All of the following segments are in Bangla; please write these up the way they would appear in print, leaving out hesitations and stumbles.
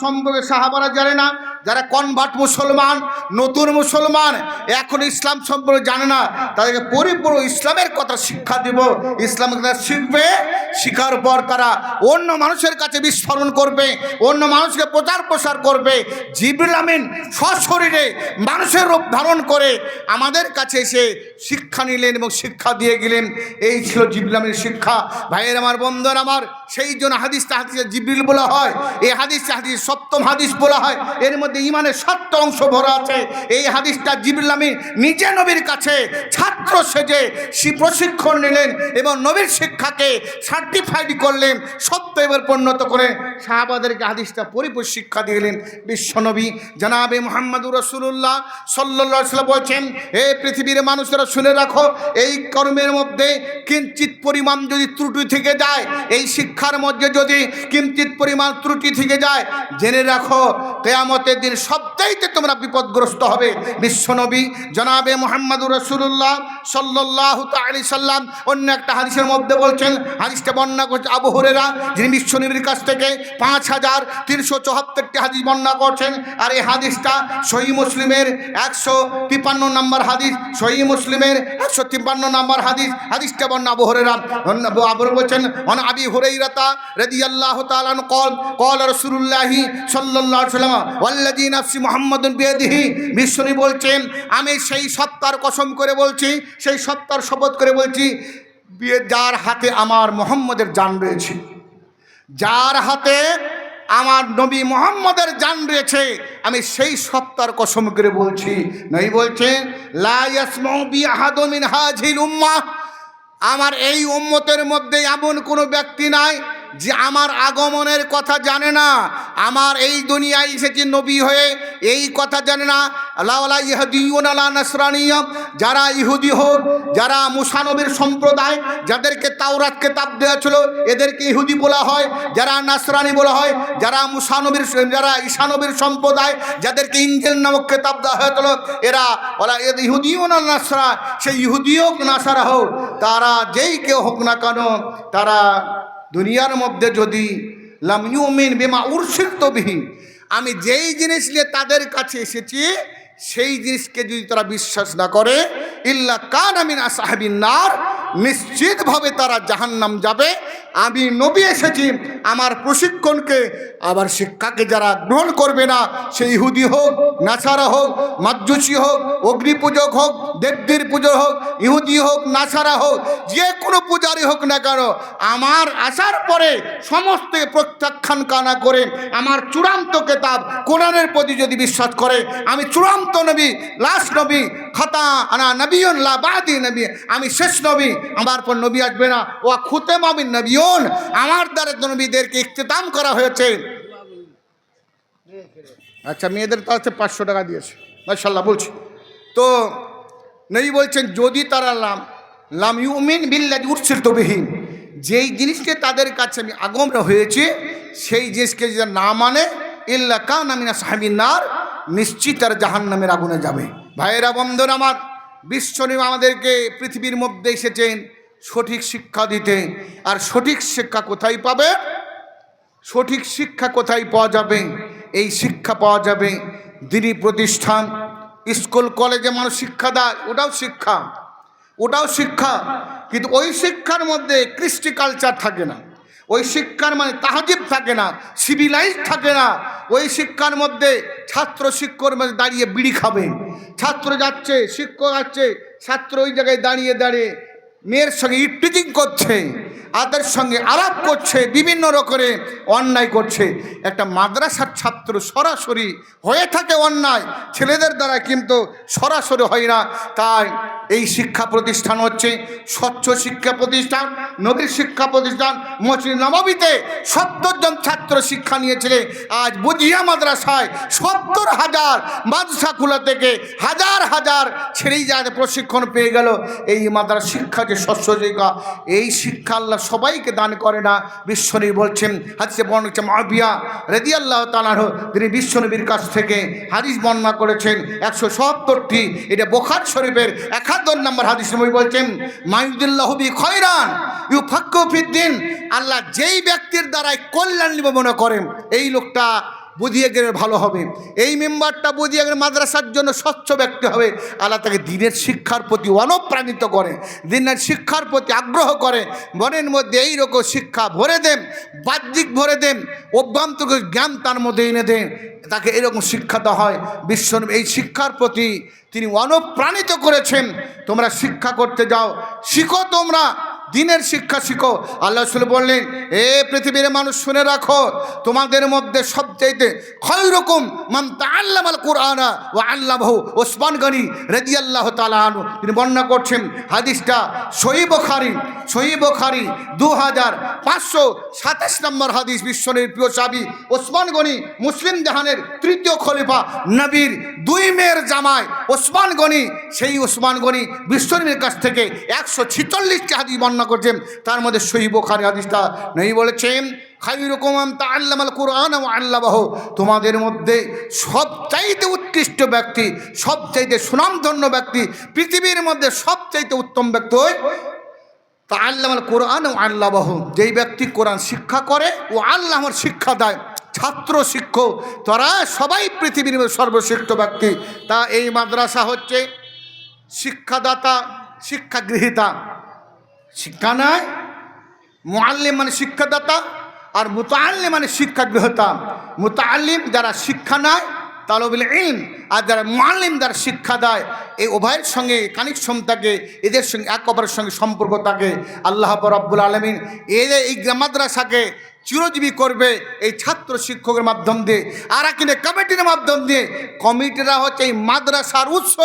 সম্পর্কে সাহাবারা জানে না, যারা কনভার্ট মুসলমান, নতুন মুসলমান, এখন ইসলাম সম্পর্কে জানে না, তাদেরকে পরিপূর্ণ ইসলামের কথা শিক্ষা দেব। ইসলামের কথা শিখবে, শিখার পর তারা অন্য মানুষের কাছে বিস্ফোরণ করবে, অন্য মানুষকে প্রচার প্রসার করবে। জিবরিল আমিন সশরীরে মানুষের রূপ ধারণ করে আমাদের কাছে এসে শিক্ষা নিলেন এবং শিক্ষা দিয়ে গেলেন। এই ছিল জিবরিল আমিনের শিক্ষা। ভাইয়ের আমার, বন্ধুরা আমার, সেই জন্য হাদিসটা হাদিসে জিবরিল বলা হয়। এই হাদিসটা হাদিস সপ্তম হাদিস বলা হয়। এর মধ্যে ইমানের 7টা অংশ ভরা আছে। এই হাদিসটা জিবরিল আমিন নিজে নবীর কাছে ছাত্র সেজে প্রশিক্ষণ নিলেন এবং নবীর শিক্ষাকে সার্টিফাইড করলেন, সত্য এবার পরিণত করে সাহাবাদেরকে হাদিসটা পরিপূর্ণ শিক্ষা দিলেন। বিশ্বনবী জনাবে মুহাম্মদুর রাসূলুল্লাহ সাল্লাল্লাহু আলাইহি ওয়াসাল্লাম বলছেন, হে পৃথিবীর মানুষেরা শুনে রাখো, এই কর্মের মধ্যে কিঞ্চিত পরিমাণ যদি ত্রুটি থেকে যায়, এই শিক্ষার মধ্যে যদি কিঞ্চিত পরিমাণ ত্রুটি থেকে যায়, জেনে রাখো কিয়ামতের দিন সবচাইতে তোমরা বিপদগ্রস্ত হবে। বিশ্বনবী জনাবে মুহাম্মদুর রাসূলুল্লাহ সাল্লাল্লাহু আলাইহি সাল্লাম অন্য একটা হাদিসের মধ্যে বলছেন, হাদিসটা বর্ণনা করছে আবু হুরায়রা, যিনি বিশ্বনবীর কাছ থেকে 5374টি হাদিস বর্ণনা করছেন। আর এই হাদিসটা সহিহ মুসলিমের 153 নম্বর হাদিস, সহিহ মুসলিমের 153 নম্বর হাদিস। হাদিসটা বর্ণনা আবু হুরায়রা বলছেন, অন আবি হুরায়রা রাদিয়াল্লাহু তাআলা আনহু قال رسول الله صلى الله عليه وسلم والذي نفس محمد بيده, বিশ্বনবী বলছেন, আমি সেই সত্তার কসম করে বলছি, সেই সত্তার শপথ করে বলছি, যার হাতে আমার মুহাম্মদের জান রয়েছে, যার হাতে আমার নবী মুহাম্মদের জান রয়েছে, আমি সেই সত্তার কসম করে বলছি। নবী বলছেন, লা ইয়াসমাউ বি আহাদুম মিন হাযিহিল উম্মাহ, আমার এই উম্মতের মধ্যে এমন কোনো ব্যক্তি নাই যে আমার আগমনের কথা জানে না, আমার এই দুনিয়ায় এসেছি নবী হয়ে এই কথা জানে না। আল্লাহ ইহুদিয়ুন আলা নাসরানিয়া, যারা ইহুদি হোক, যারা মুসা নবীর সম্প্রদায়, যাদেরকে তাওরাত কিতাব দেওয়া ছিল, এদেরকে ইহুদি বলা হয়। যারা নাসরানি বলা হয়, যারা মুসা নবীর, যারা ঈসা নবীর সম্প্রদায়, যাদেরকে ইনজিল নামক কিতাব দেওয়া হয়েছিল, এরা ওরা ইহুদিয়ুন আলা নাসরা, সেই ইহুদি হোক নাসারা হোক, তারা যেই কেউ হোক না কেন, তারা দুনিয়ার মধ্যে যদি লাম ইউমিন বিমা উরসিলতু বিহি, আমি যেই জিনিস নিয়ে তাদের কাছে এসেছি সেই জিনিসকে যদি তারা বিশ্বাস না করে, ইল্লা কানা মিন আসহাবিন নার, নিশ্চিতভাবে তারা জাহান্নাম যাবে। আমি নবী এসেছি, আমার প্রশিক্ষণকে, আবার শিক্ষাকে যারা গ্রহণ করবে না, সে ইহুদি হোক, নাসারা হোক, মাজুসি হোক, অগ্নি পূজক হোক, দেবদের পুজো হোক, ইহুদি হোক, নাসারা হোক, যে কোনো পূজারি হোক না কেন, আমার আসার পরে সমস্ত প্রত্যাখ্যান কানা করে আমার চূড়ান্ত কিতাব কোরআনের প্রতি যদি বিশ্বাস করে, আমি চূড়ান্ত নবী, লাস্ট নবী, খাতা আনা নবিয়ুন লা বাদি নবী, আমি শেষ নবী, আমার পর নবী আসবে না, ও খুতেমা বিন নবিয়ুন, আমার দ্বারা নবীদেরকে ইখতিতাম করা হয়েছে। আচ্ছা, মেয়েদের তো আছে 500 টাকা দিয়েছে, মাশাআল্লাহ বলছি। তো নবী বলছেন, যদি তারা লাম ইউমিন বিল্লাযী উরসিলতু বিহি, যেই জিনিসকে তাদের কাছে আমি আগমন হয়েছে সেই জিনিসকে যদি না মানে, ইল্লা কানা মিন আসহাবিন নার, নিশ্চিত তারা জাহান্নামের আগুনে যাবে। ভাইয়েরা, বন্ধুরা আমার, বিশ্বনবী আমাদেরকে পৃথিবীর মধ্যে এসেছেন সঠিক শিক্ষা দিতে। আর সঠিক শিক্ষা কোথায় পাবে? সঠিক শিক্ষা কোথায় পাওয়া যাবে? এই শিক্ষা পাওয়া যাবে দ্বীনি প্রতিষ্ঠান, স্কুল কলেজে মানুষ শিক্ষা দেয়, ওটাও শিক্ষা, ওটাও শিক্ষা, কিন্তু ওই শিক্ষার মধ্যে কৃষ্টি কালচার থাকে না, ওই শিক্ষার মানে তাহজিব থাকে না, সিভিলাইজ থাকে না। ওই শিক্ষার মধ্যে ছাত্র শিক্ষকের মধ্যে দাঁড়িয়ে বিড়ি খাবে, ছাত্র যাচ্ছে, শিক্ষক যাচ্ছে, ছাত্র ওই জায়গায় দাঁড়িয়ে দাঁড়িয়ে মেয়ের সঙ্গে ইফটিজিং করছে, তাদের সঙ্গে আলাপ করছে, বিভিন্ন রকমের অন্যায় করছে। একটা মাদ্রাসার ছাত্র সরাসরি হয়ে থাকে অন্যায় ছেলেদের দ্বারা, কিন্তু সরাসরি হয় না। তাই এই শিক্ষা প্রতিষ্ঠান হচ্ছে স্বচ্ছ শিক্ষা প্রতিষ্ঠান, নবীর শিক্ষা প্রতিষ্ঠান। মসজিদ নববীতে 70 জন ছাত্র শিক্ষা নিয়েছিলেন। আজ বুঝিয়া মাদ্রাসায় 70,000 মাদ্রাসাগুলো থেকে হাজার হাজার ছেড়েই যায় প্রশিক্ষণ পেয়ে গেল। এই মাদ্রাসা শিক্ষা যে স্বচ্ছ শিক্ষা, এই শিক্ষা আল্লাহ সবাইকে দান করে না। বিশ্বনবী বলছেন, হাদিসে বর্ণনা হচ্ছে মুআবিয়া রাদিয়াল্লাহু তাআলা আনহু, তিনি বিশ্বনবীর কাছ থেকে হাদিস বর্ণনা করেছেন 170টি। এটা বুখারী শরীফের 71 নম্বর হাদিস। নবী বলছেন, মাইয়ুদিল্লাহু বি খায়রান ইউফাক্কিহু ফিদ্দিন, আল্লাহ যেই ব্যক্তির দ্বারাই কল্যাণ নিব মনে করেন, এই লোকটা বুঝিয়ে গেলে ভালো হবে। এই মেম্বারটা বুঝিয়ে গেলে মাদ্রাসার জন্য স্বচ্ছ ব্যক্তি হবে। আল্লাহ তাকে দিনের শিক্ষার প্রতি অনুপ্রাণিত করে, দিনের শিক্ষার প্রতি আগ্রহ করে, মনের মধ্যে এইরকম শিক্ষা ভরে দেন, বাহ্যিক ভরে দেন, অভ্যন্তরীণ জ্ঞান তার মধ্যে এনে দেন, তাকে এরকম শিক্ষা দেওয়া হয়। বিশ্ব এই শিক্ষার প্রতি তিনি অনুপ্রাণিত করেছেন। তোমরা শিক্ষা করতে যাও, শিখো, তোমরা দিনের শিক্ষা শিখো। আল্লাহ রাসূল বললেন, এ পৃথিবীর মানুষ শুনে রাখো, তোমাদের মধ্যে সবচাইতে খায়রুকুম মান তাআল্লামাল কুরআনা ওয়া আল্লামাহু। ওসমান গনি রাদিয়াল্লাহু তাআলা আনহু তিনি বর্ণনা করছেন, হাদিসটা সহিহ বুখারী 2527 নম্বর হাদিস। বিশ্বনবীর প্রিয় সাহাবী ওসমান গনি, মুসলিম জাহানের তৃতীয় খলিফা, নবীর 2 মেয়ের জামাই ওসমান গনি। সেই ওসমান গনি বিশ্বনবীর কাছ থেকে 146টি হাদিস বর্ণনা করছেন। তার মধ্যে সহিহ বুখারী হাদিসটা নবী বলেছেন, খায়রুকুম মান তাআল্লামাল কুরআনা ওয়া আল্লামাহু। তোমাদের মধ্যে সবচাইতে উৎকৃষ্ট ব্যক্তি, সবচাইতে সুনামধন্য ব্যক্তি, পৃথিবীর মধ্যে সবচাইতে উত্তম ব্যক্তি তাআল্লামাল কুরআনা ওয়া আল্লামাহু, যেই ব্যক্তি কোরআন শিক্ষা করে ও আল্লাহর শিক্ষা দেয়। ছাত্র শিক্ষক তারা সবাই পৃথিবীর সর্বশ্রেষ্ঠ ব্যক্তি। তা এই মাদ্রাসা হচ্ছে শিক্ষাদাতা, শিক্ষাগৃহীতা। শিক্ষা নয়, মুআল্লিম মানে শিক্ষাদাতা, আর মুতাআল্লিম মানে শিক্ষাগৃহীতা। মুতাআল্লিম যারা শিক্ষা নেয়, তালবুল ইলম, আর যারা মুআল্লিম যারা শিক্ষা দেয়, এই উভয়ের সঙ্গে কানেকশন থাকে, এদের সঙ্গে এক অপরের সঙ্গে সম্পর্ক থাকে। আল্লাহ রাব্বুল আলামিন এই মাদ্রাসাকে চিরজীবী করবে এই ছাত্র শিক্ষকের মাধ্যম দিয়ে, আর কিনে কমিটির মাধ্যম দিয়ে। কমিটিরা হচ্ছে এই মাদ্রাসার উৎস,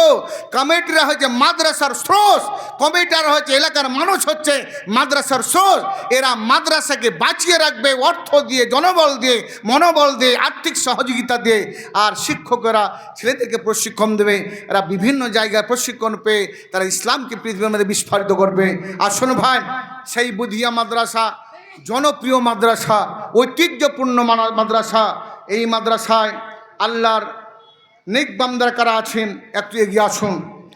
কমিটিরা হচ্ছে মাদ্রাসার স্রোত, কমিটিরা হচ্ছে এলাকার মানুষ হচ্ছে মাদ্রাসার স্রোত। এরা মাদ্রাসাকে বাঁচিয়ে রাখবে অর্থ দিয়ে, জনবল দিয়ে, মনোবল দিয়ে, আর্থিক সহযোগিতা দিয়ে। আর শিক্ষকেরা ছেলেদেরকে প্রশিক্ষণ দেবে, এরা বিভিন্ন জায়গায় প্রশিক্ষণ পেয়ে তারা ইসলামকে পৃথিবীর মধ্যে বিস্ফোরিত করবে। আসুন ভাই, সেই বুধিয়া মাদ্রাসা জনপ্রিয় মাদ্রাসা, ঐতিহ্যপূর্ণ মাদ্রাসা। এই মাদ্রাসায় আল্লাহর নেক বান্দারা কারা আছেন একটু এগিয়ে আসুন।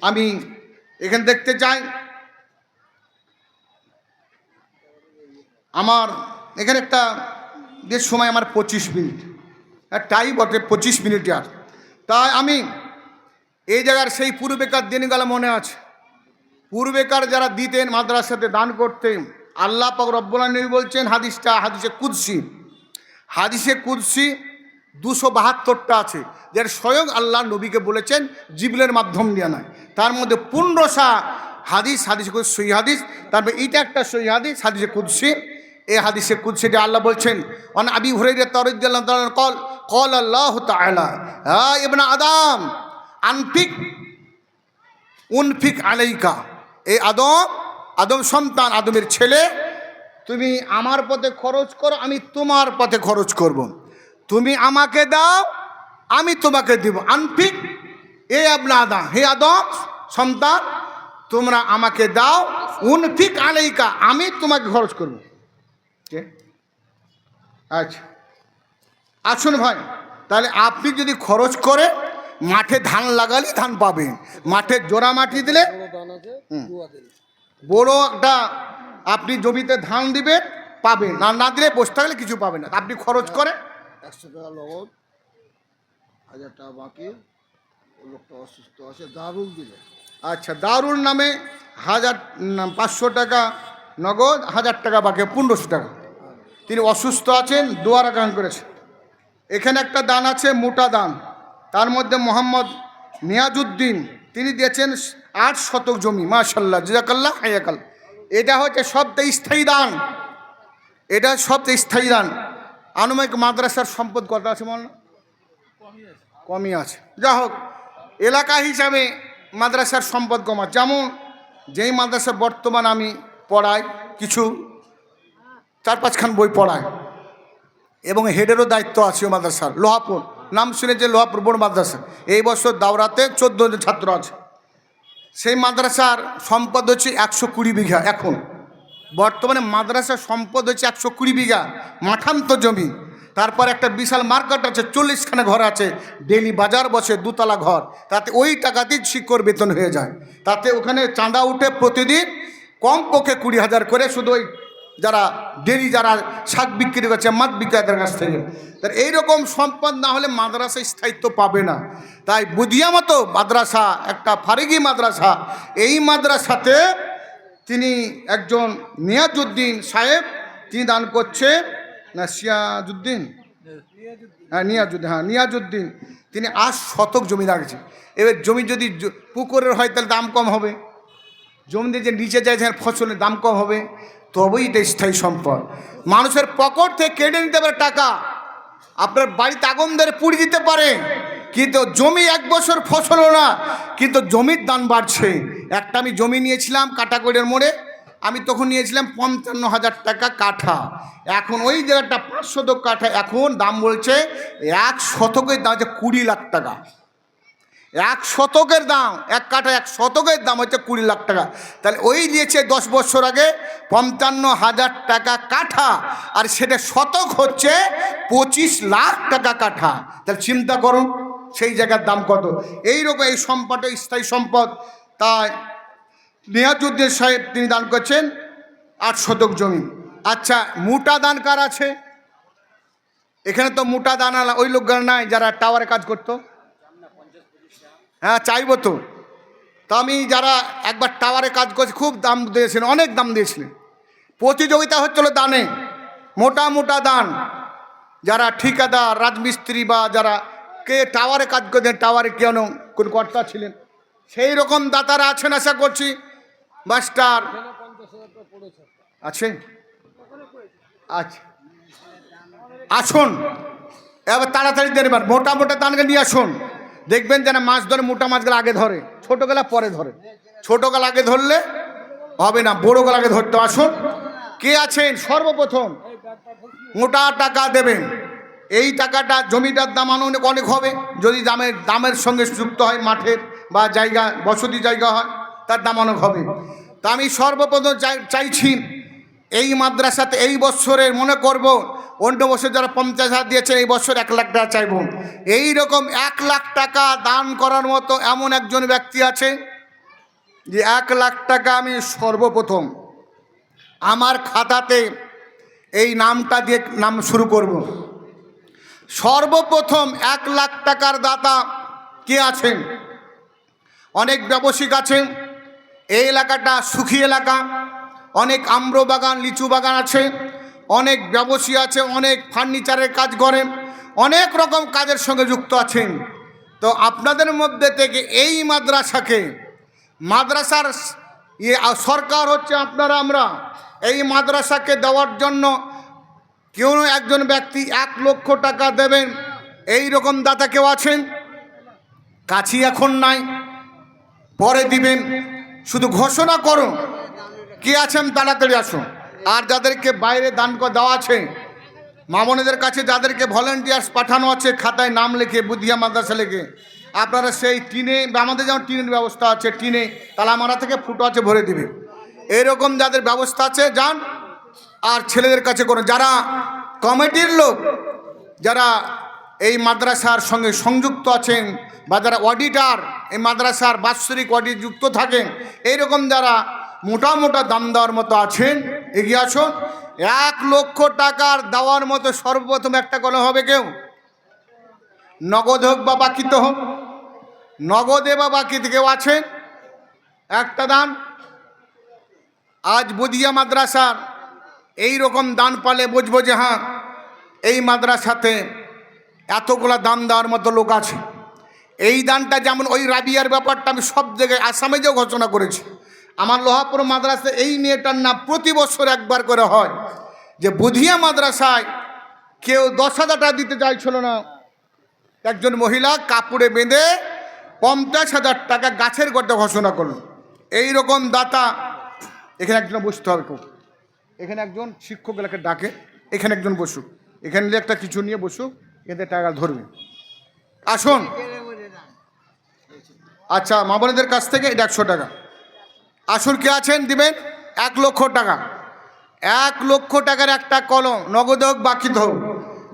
আমি এখানে দেখতে চাই, আমার এখানে একটা যে সময় আমার 25 মিনিট, টাই বটে 25 মিনিট। আর তাই আমি এই জায়গার সেই পূর্বেকার দিনগুলো মনে আছে। পূর্বেকার যারা দিতেন মাদ্রাসাতে দান করতেন, আল্লাহ পাক রব্বুল আলামিন বলছেন, হাদিসটা হাদিসে কুদসি 272টা আছে, যার স্বয়ং আল্লাহ নবীকে বলেছেন জিবরিলের মাধ্যম দিয়ে নয়। তার মধ্যে 15টা হাদিসে সহিহ হাদিস, তারপরে এইটা একটা সহিহ হাদিস, হাদিসে কুদসি। এই হাদিসে কুদসিতে আল্লাহ বলছেন, অন আবি হুরায়রা রাদিয়াল্লাহু তাআলা قال الله تعالى يا ابن আদম উনফিক আলাইকা। এই আদম সন্তান, আদমের ছেলে, তুমি আমার পথে খরচ করো, আমি তোমার পথে খরচ করব। তুমি আমাকে দাও, আমি তোমাকে দেব। আনফিক এ ইবনে আদম, হে আদম সন্তান, তোমরা আমাকে দাও, উনফিক আলাইকা, আমি তোমাকে খরচ করব। আচ্ছা আসুন ভাই, তাহলে আপনি যদি খরচ করে মাঠে ধান লাগালে ধান পাবেন, মাঠে জোড়া মাটি দিলে, বড় একটা আপনি জমিতে ধান দিবেন পাবেন, না দিলে বসে থাকলে কিছু পাবেন না। আপনি খরচ করে 100 টাকা নগদ, 1000 টাকা বাকি। লোকটা অসুস্থ আছে, দারুল দিলে। আচ্ছা, দারুল নামে 500 টাকা নগদ, 1000 টাকা বাকি, 1500 টাকা। তিনি অসুস্থ আছেন, দোয়ার গান করেছেন। এখানে একটা দান আছে, মোটা দান, তার মধ্যে মোহাম্মদ নিয়াজউদ্দিন তিনি দিয়েছেন 8 শতক জমি। মাশাআল্লাহ, জাযাকাল্লাহ হায়াকাল। এটা হচ্ছে সবচেয়ে স্থায়ী দান, এটা সবচেয়ে স্থায়ী দান। আনুমানিক মাদ্রাসার সম্পদ কত আছে বল? কমই আছে। যা হোক, এলাকা হিসাবে মাদ্রাসার সম্পদ কম আছে। যেমন যেই মাদ্রাসা বর্তমান আমি পড়াই, কিছু 4-5 খান বই পড়াই, এবং হেডেরও দায়িত্ব আছে ও মাদ্রাসার। লোহাপুর নাম শুনেছে, লোহাপুর বড় মাদ্রাসা। এই বছর দাওরাতে 14 জন ছাত্র আছে। সেই মাদ্রাসার সম্পদ হচ্ছে 120 বিঘা। এখন বর্তমানে মাদ্রাসার সম্পদ হচ্ছে 120 বিঘা মাঠান্ত জমি। তারপর একটা বিশাল মার্কেট আছে, 40খানা ঘর আছে, ডেলি বাজার বসে, 2 তলা ঘর। তাতে ওই টাকাতেই শিক্ষক বেতন হয়ে যায়। তাতে ওখানে চাঁদা উঠে প্রতিদিন কমপক্ষে 20,000 করে, শুধু ওই যারা ডেরি যারা শাক বিক্রি করছে, মাছ বিক্রেতার কাছ থেকে। তার এইরকম সম্পদ না হলে মাদ্রাসা স্থায়িত্ব পাবে না। তাই বুদিয়া মতো মাদ্রাসা একটা ফারিগি মাদ্রাসা, এই মাদ্রাসাতে তিনি একজন নিয়াজউদ্দিন সাহেব, তিনি দান করছে না সিয়াজউদ্দিন, নিয়াজউদ্দিন, তিনি 8 শতক জমি রাখছে। এবার জমি যদি পুকুরের হয় তাহলে দাম কম হবে, জমিতে যে নিচে যায় সেখানে ফসলের দাম কম হবে, তবেই এটা স্থায়ী সম্পদ। মানুষের পকেট থেকে কেটে নিতে পারে টাকা, আপনার বাড়িতে আগুন ধরে পুড়িয়ে দিতে পারে, কিন্তু জমি 1 বছর ফসল না, কিন্তু জমির দাম বাড়ছে। একটা আমি জমি নিয়েছিলাম কাটাকড়ের মোড়ে, আমি তখন নিয়েছিলাম 55,000 টাকা কাঠা। এখন ওই জায়গাটা 5 শতক কাঠা, এখন দাম বলছে 1 শতকের দাম হচ্ছে 20 লাখ টাকা। 1 শতকের দাম, 1 কাঠা 1 শতকের দাম হচ্ছে 20 লাখ টাকা। তাহলে ওই নিয়েছে 10 বছর আগে 55,000 টাকা কাঠা, আর সেটা শতক হচ্ছে 25 লাখ টাকা কাঠা। তাহলে চিন্তা করুন সেই জায়গার দাম কত। এইরকম এই সম্পদ স্থায়ী সম্পদ। তাই নিয়াজউদ্দিন সাহেব তিনি দান করছেন 8 শতক জমি। আচ্ছা, মোটা দান কার আছে? এখানে তো মোটা দান ওই লোকগুলো নাই যারা টাওয়ারে কাজ করতো। হ্যাঁ, চাইবো তো। আমি যারা একবার টাওয়ারে কাজ করছে, খুব দাম দিয়েছিলেন, অনেক দাম দিয়েছিলেন। প্রতিযোগিতা হচ্ছিল দানে, মোটা মোটা দান। যারা ঠিকাদার, রাজমিস্ত্রি বা যারা কে টাওয়ারে কাজ করছেন, টাওয়ারে কেন কোন কর্তা ছিলেন, সেই রকম দাতারা আছেন আশা করছি। মাস্টার আছে? আচ্ছা, আসুন এবার তাড়াতাড়ি দেবেন, মোটা মোটা দানকে নিয়ে আসুন। দেখবেন যেন মাছ ধরে, মোটা মাছগুলো আগে ধরে, ছোটো গেলা পরে ধরে। ছোটো গেলা আগে ধরলে হবে না, বড়ো গেলা আগে ধরতে। আসুন, কে আছেন? সর্বপ্রথম মোটা টাকা দেবেন। এই টাকাটা জমিটার দাম অনেক অনেক হবে, যদি দামের সঙ্গে যুক্ত হয়, মাঠের বা জায়গা বসতি জায়গা হয়, তার দাম অনেক হবে। তা আমি সর্বপ্রথম চাইছি এই মাদ্রাসাতে এই বছরের, মনে করব অন্য বছর যারা 50,000 দিয়েছে, এই বছর 1 লাখ টাকা চাইব। এই রকম 1 লাখ টাকা দান করার মতো এমন একজন ব্যক্তি আছে যে 1 লাখ টাকা আমি সর্বপ্রথম আমার খাতাতে এই নামটা দিয়ে নাম শুরু করব। সর্বপ্রথম 1 লাখ টাকার দাতা কে আছেন? অনেক ব্যবসায়িক আছেন। এই এলাকাটা সুখী এলাকা, অনেক আম্র বাগান, লিচু বাগান আছে, অনেক ব্যবসায়ী আছে, অনেক ফার্নিচারের কাজ করেন, অনেক রকম কাজের সঙ্গে যুক্ত আছেন। তো আপনাদের মধ্যে থেকে এই মাদ্রাসার সরকার হচ্ছে আপনারা, আমরা এই মাদ্রাসাকে দেওয়ার জন্য কেউ একজন ব্যক্তি 1 লক্ষ টাকা দেবেন, এই রকম দাতা কেউ আছেন? কাছি এখন নাই, পরে দিবেন, শুধু ঘোষণা করুন। কে আছেন তাড়াতাড়ি আসুন। আর যাদেরকে বাইরে দান দেওয়া আছে, মামনেদের কাছে যাদেরকে ভলেন্টিয়ার্স পাঠানো আছে, খাতায় নাম লিখে, বুদিয়া মাদ্রাসা লিখে, আপনারা সেই টিনে, আমাদের যেমন টিনের ব্যবস্থা আছে, টিনে তালামারা থেকে ফুটো আছে, ভরে দিবে। এরকম যাদের ব্যবস্থা আছে যান। আর ছেলেদের কাছে করুন, যারা কমিটির লোক, যারা এই মাদ্রাসার সঙ্গে সংযুক্ত আছেন, বা যারা অডিটার, এই মাদ্রাসার বাৎসরিক অডিট যুক্ত থাকেন, এইরকম যারা মোটা মোটা দাম দেওয়ার মতো আছেন, এগিয়ে আসুন। 1 লক্ষ টাকার দেওয়ার মতো সর্বপ্রথম একটা কলম হবে। কেউ নগদ হোক বা বাকিতে হোক, নগদে বা বাকিতে কেউ আছেন? একটা দান। আজ বুদিয়া মাদ্রাসার এই রকম দান পালে বুঝবো যে হ্যাঁ, এই মাদ্রাসাতে এতগুলা দান দেওয়ার মতো লোক আছে। এই দানটা যেমন ওই রাবিয়ার ব্যাপারটা আমি সব জায়গায় আসামে যেও ঘোষণা করেছি। আমার লোহাপুর মাদ্রাসায় এই মেয়েটার নাম প্রতি বছর একবার করে হয়, যে বুধিয়া মাদ্রাসায় কেউ 10,000 টাকা দিতে চাইছিল না, একজন মহিলা কাপড়ে বেঁধে 50,000 টাকা গাছের গড়ে ঘোষণা করল। এই রকম দাতা এখানে একজন বসতে হবে। খুব এখানে একজন শিক্ষক এলাকায় ডাকে, এখানে একজন বসুক, এখানে একটা কিছু নিয়ে বসুক, এদের টাকা ধরবে। আসুন। আচ্ছা, মা বোনেদের কাছ থেকে এটা 100 টাকা। আসুন, কে আছেন দিবেন? 1 লক্ষ টাকা। 1 লক্ষ টাকার একটা কলম, নগদ হোক বাকিতে হোক।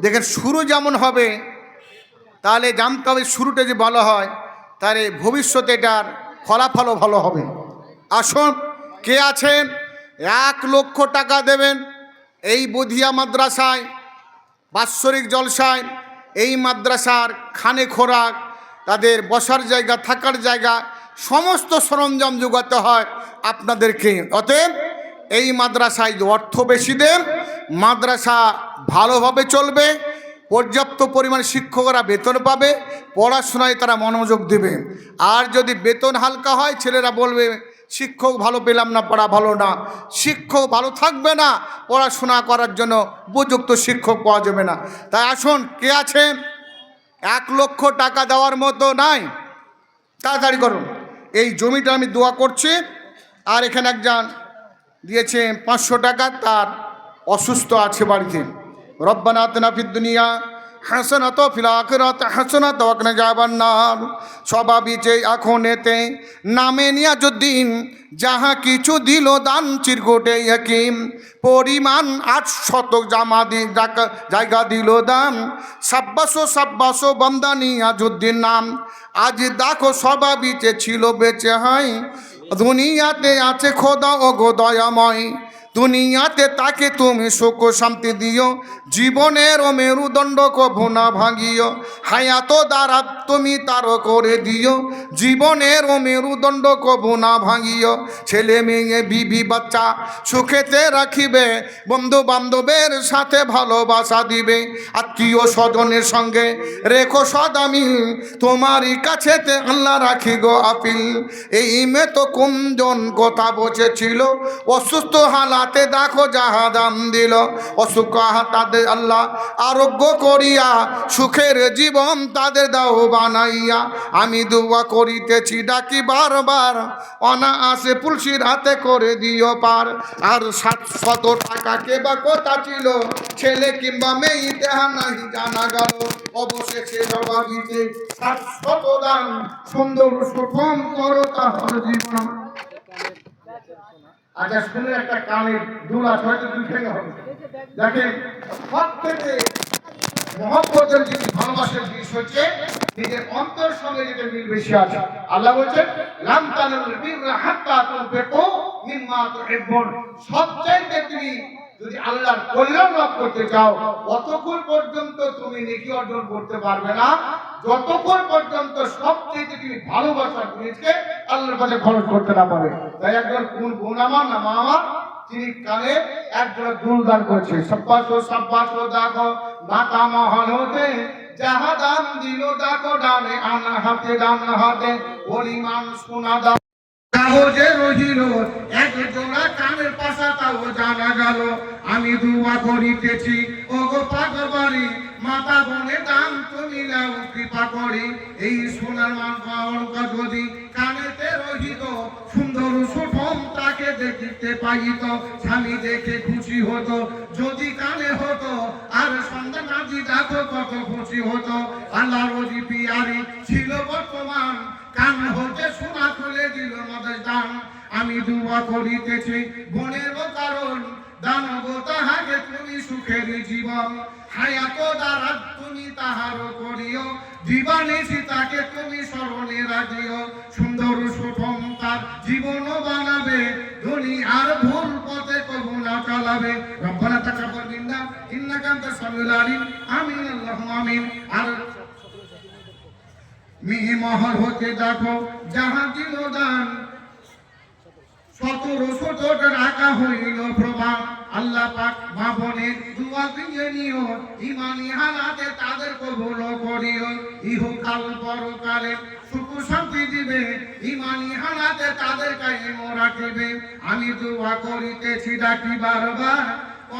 দেখেন, শুরু যেমন হবে, তাহলে জানতে হবে শুরুটা যে ভালো হয়, তাহলে ভবিষ্যতে এটার ফলাফলও ভালো হবে। আসুন, কে আছেন 1,00,000 টাকা দেবেন এই বুধিয়া মাদ্রাসায় বাৎসরিক জলসায়, এই মাদ্রাসার খানে খোরাক, তাদের বসার জায়গা, থাকার জায়গা, সমস্ত সরঞ্জাম যোগাতে হয় আপনাদেরকে। অতএব এই মাদ্রাসায় অর্থ বেশি দেন, মাদ্রাসা ভালোভাবে চলবে, পর্যাপ্ত পরিমাণ শিক্ষকরা বেতন পাবে, পড়াশোনায় তারা মনোযোগ দেবে। আর যদি বেতন হালকা হয়, ছেলেরা বলবে শিক্ষক ভালো পেলাম না, পড়া ভালো না। শিক্ষক ভালো থাকবে না, পড়াশোনা করার জন্য উপযুক্ত শিক্ষক পাওয়া যাবে না। তাই আসুন, কে আছেন 1,00,000 টাকা দেওয়ার মতো নাই? তাড়াতাড়ি করুন। এই জমিটা আমি দোয়া করছি। আর এখানে একজন দিয়েছে 500 টাকা, তার অসুস্থ আছে বাড়িতে। রব্বানা আতিনা ফিদ দুনিয়া হাসানাত ওয়া ফিল আখিরাতি হাসানাত ওয়া কিনা আযাবান নার। সবাবিচে এখনেতে নামে নিয়াজুদ্দিন, যাহা কিছু দিল দান চিরকুটে হাকিম। পরিমাণ 800 জায়গা দিল দান, সাব্বাসো বান্দা নিয়াজুদ্দিন নাম। আজ দেখো সবাবিচে ছিল বেঁচে হয়, দুনিয়াতে আছে খোদা ও গো দয়াময়। দুনিয়াতে তাকে তুমি সুখ শান্তি দিও, জীবনের ও মেরুদণ্ড কভু না ভাঙিও। হায়াত দ্বারা তুমি তার করে দিও, জীবনের ও মেরুদণ্ড কভু না ভাঙিও। ছেলে মেয়ে বিবি বাচ্চা সুখেতে রাখিবে, বন্ধু বান্ধবের সাথে ভালোবাসা দিবে। আত্মীয় স্বজনের সঙ্গে রেখো সদা মিল, তোমারই কাছেতে আল্লাহ রাখি গো আপিল। এই মে তো কুমজন কথা বসেছিল, অসুস্থ হালাতে দেখো যাহা দাম দিল। অসুখ তাদের আল্লাহ আরোগ্য করিয়া, সুখের জীবন তাদের দাও বানাইয়া। আমি দোয়া করিতেছি ডাকি বারবার, অনায়াসে পুলসির হাতে করে দিও পার। আর 700 টাকা কে বা কথা ছিল, ছেলে কিংবা মেয়ে দেহা নাহি জানা গেল। অবশেষে জবাবিতে 700 দান, সুন্দর সুষম করো তাহার জীবন। আচ্ছা শুনে একটা কানের দুল আছে, হয়তো দুই ভেঙে হবে। দেখেন, প্রত্যেকে মহব্বতের যে ভালোবাসার জিনিস হচ্ছে নিজের অন্তর সঙ্গে যেটা মিল বেশি আছে। আল্লাহ বলছেন লাম তানালুল বিররা হাত্তা তুনফিকু মিম্মা তুহিব্বুন। সবচাইতে তুমি যদি আল্লাহর কল্যাণ লাভ করতে চাও, ততক্ষণ পর্যন্ত তুমি নেকি অর্জন করতে পারবে না, যতক্ষণ পর্যন্ত সবচেয়ে তুমি ভালোবাসার জিনিসকে আল্লাহর কাছে খরচ করতে না পারবে। তাই একজন কোন বোন আমার না মা আমার, তিনি কানে একজোড়া দুল দান করেছে। সাব্বাসো দেখো মাতা মহল হতে, যাহা দান দিল দেখো ডানে আনা হাতে ডান হাতে, পরিমাণ সোনা দান কাগজে রহিল, এক জোড়া কানের পাশা তাও জানা গেল। আমি দুয়া করিতেছি ও গো পাগবাড়ি, মাতা বনে দান তুমি নাও কৃপা করি। এই সোনার মান পাওয়া যদি কানেতে রহিত, সুন্দর সুঠম তাকে দেখিতে পাইত। স্বামী দেখে খুশি হতো যদি কানে হতো, আর সন্তান আজি দেখো কত খুশি হতো। আল্লাহ রজি পিয়ারি ছিল বর্তমান, কান হতে সোনা খুলে দিল মদের দান। আমি দুয়া করিতেছি বনের কারণ, দানব তাহাকে তুমি সুখের জীবন। হায়াত দ্বারা তুমি তাহার করিও, জীবনেছি তাকে তুমি স্মরণে রাখিও। সুন্দর সুষম তার জীবন বানাবে, দুনিয়ার ভুল পথে কবু না চালাবে। রব্বানা তাকাব্বাল মিন্না ইন্নাকা আনতাস সামিউল আলিম। আমিন আল্লাহুম্মা আমিন। আর মিহি মহল হতে দেখো যাহা দিল দান, 1700 টাকা হইল প্রমাণ। আল্লাহ পাক মা বোনের দুয়া দিয়ে নিও, ইমানি হালাতে তাদের কবুল করিও। ইহকাল পরকালে সুখ শান্তি দিবে, ইমানি হালাতে তাদের কায়েম রাখিবে। আমি দুয়া করিতেছি ডাকি বারবার,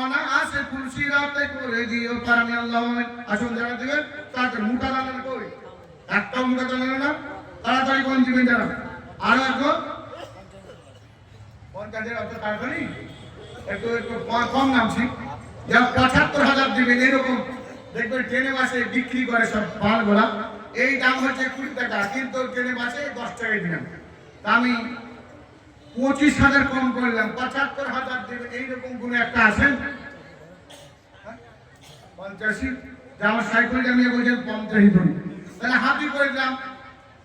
অনায়াসে কুরসিরাতে করে দিও পার। আল্লাহ আসুন যারা দিবেন তাদের মুঠা দান করি, একটা মুঠা দান না, তাড়াতাড়ি কোন দিবেন যারা। আর একজন 50,000 অত টাকা নেই, একটু কম নামছি, যা 75,000 দিবেন। এরকম দেখবেন ট্রেনে বাসে বিক্রি করে সব মালগুলা, এই দাম হচ্ছে 20 টাকা, কিন্তু ট্রেনে বাসে 10 টাকায় দিলাম। আমি 25,000 কম করলাম, 75,000 দিবেন। এইরকম গুলো একটা আছেন 85, আমার সাইকেলটা নিয়ে বলছেন 50 দিন, তাহলে হাফি করলাম।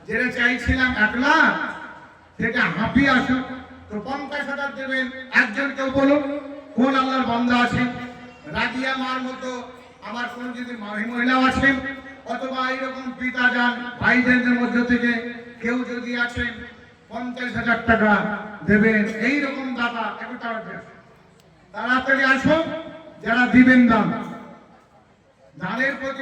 যেটা চাইছিলাম 1 লাখ, সেটা হাফি আসুক, তো 50,000 দেবেন। একজন কেউ বলুন কোন আল্লাহর বান্দা আছে, রাজিয়া মার মতো আমার কোন যদি মহিলা আছেন, অথবা এইরকম পিতা যান ভাইদের মধ্যে থেকে কেউ যদি আছেন 50,000 টাকা দেবেন, এইরকম দাদা একটু তাড়াতাড়ি আসুন, যারা দিবেন দান।